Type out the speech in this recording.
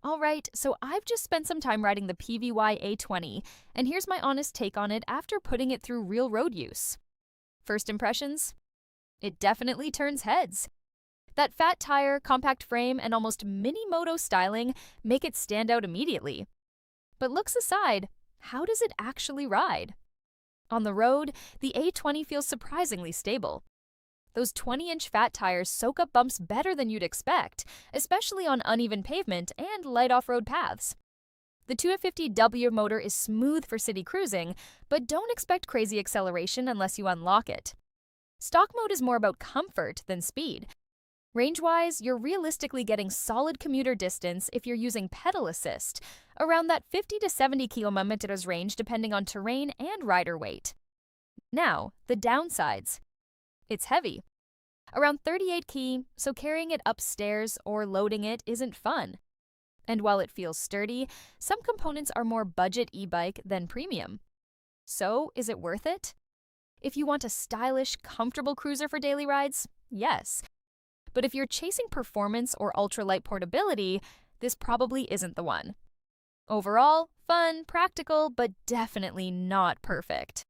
Alright, so I've just spent some time riding the PVY A20, and here's my honest take on it after putting it through real road use. First impressions? It definitely turns heads. That fat tire, compact frame, and almost mini-moto styling make it stand out immediately. But looks aside, how does it actually ride? On the road, the A20 feels surprisingly stable. Those 20-inch fat tires soak up bumps better than you'd expect, especially on uneven pavement and light off-road paths. The 250W motor is smooth for city cruising, but don't expect crazy acceleration unless you unlock it. Stock mode is more about comfort than speed. Range-wise, you're realistically getting solid commuter distance if you're using pedal assist, around that 50 to 70 km range depending on terrain and rider weight. Now, the downsides. It's heavy. Around 38 kg, so carrying it upstairs or loading it isn't fun. And while it feels sturdy, some components are more budget e-bike than premium. So, is it worth it? If you want a stylish, comfortable cruiser for daily rides, yes. But if you're chasing performance or ultralight portability, this probably isn't the one. Overall, fun, practical, but definitely not perfect.